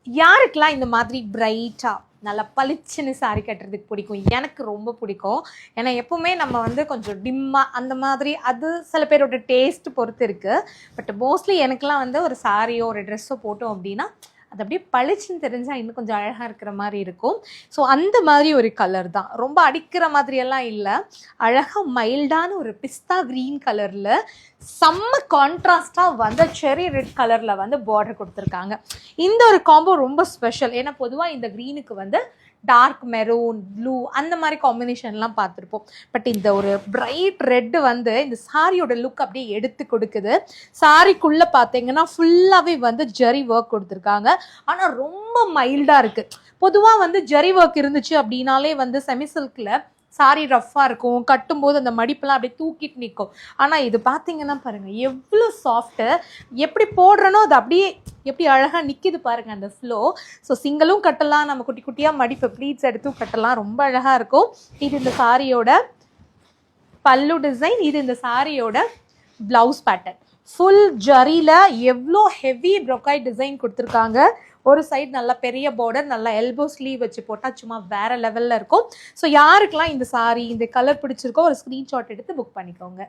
யாருக்கெல்லாம் இந்த மாதிரி பிரைட்டா நல்லா பளிச்சுன்னு சாரி கட்டுறதுக்கு பிடிக்கும்? எனக்கு ரொம்ப பிடிக்கும். ஏன்னா எப்பவுமே நம்ம வந்து கொஞ்சம் டிம்மா அந்த மாதிரி, அது சில பேரோட டேஸ்ட் பொறுத்து இருக்கு. பட் மோஸ்ட்லி எனக்குலாம் வந்து ஒரு சாரியோ ஒரு ட்ரெஸ்ஸோ போட்டோம் அப்படின்னா அது அப்படியே பளிச்சுன்னு தெரிஞ்சால் இன்னும் கொஞ்சம் அழகாக இருக்கிற மாதிரி இருக்கும். ஸோ அந்த மாதிரி ஒரு கலர் தான், ரொம்ப அடிக்கிற மாதிரியெல்லாம் இல்லை, அழகாக மைல்டான ஒரு பிஸ்தா க்ரீன் கலரில் செம்ம கான்ட்ராஸ்டாக வந்து செரி ரெட் கலரில் வந்து பார்டர் கொடுத்துருக்காங்க. இந்த ஒரு காம்போ ரொம்ப ஸ்பெஷல். ஏன்னா பொதுவாக இந்த க்ரீனுக்கு வந்து டார்க் மெரூன் ப்ளூ அந்த மாதிரி காம்பினேஷன்லாம் பார்த்துருப்போம். பட் இந்த ஒரு பிரைட் ரெட்டு வந்து இந்த சாரியோட லுக் அப்படியே எடுத்து கொடுக்குது. சாரிக்குள்ளே பார்த்தீங்கன்னா ஃபுல்லாகவே வந்து ஜரி ஒர்க் கொடுத்துருக்காங்க. ஆனால் ரொம்ப மைல்டாக இருக்குது. பொதுவாக வந்து ஜரி ஒர்க் இருந்துச்சு அப்படின்னாலே வந்து செமி சில்கில் சாரி ரஃப்பாக இருக்கும், கட்டும்போது அந்த மடிப்பெல்லாம் அப்படியே தூக்கிட்டு நிற்கும். ஆனால் இது பார்த்தீங்கன்னா பாருங்கள் எவ்வளோ சாஃப்ட்டு, எப்படி போடுறனோ அது அப்படியே எப்படி அழகாக நிற்கிது பாருங்கள் அந்த ஃப்ளோ. ஸோ சிங்கிளும் கட்டலாம், நம்ம குட்டி குட்டியாக மடிப்பு ப்ளீட்ஸ் எடுத்தும் கட்டலாம், ரொம்ப அழகாக இருக்கும். இது இந்த சாரியோட பல்லு டிசைன், இது இந்த சாரியோட ப்ளவுஸ் பேட்டர்ன். ஃபுல் ஜரியில் எவ்வளோ ஹெவி ப்ரொக்கைட் டிசைன் கொடுத்துருக்காங்க. ஒரு சைடு நல்லா பெரிய பார்டர், நல்லா எல்போ ஸ்லீவ் வச்சு போட்டால் சும்மா வேறு லெவலில் இருக்கும். ஸோ யாருக்கெல்லாம் இந்த சாரி இந்த கலர் பிடிச்சிருக்கோ ஒரு ஸ்க்ரீன்ஷாட் எடுத்து புக் பண்ணிக்கோங்க.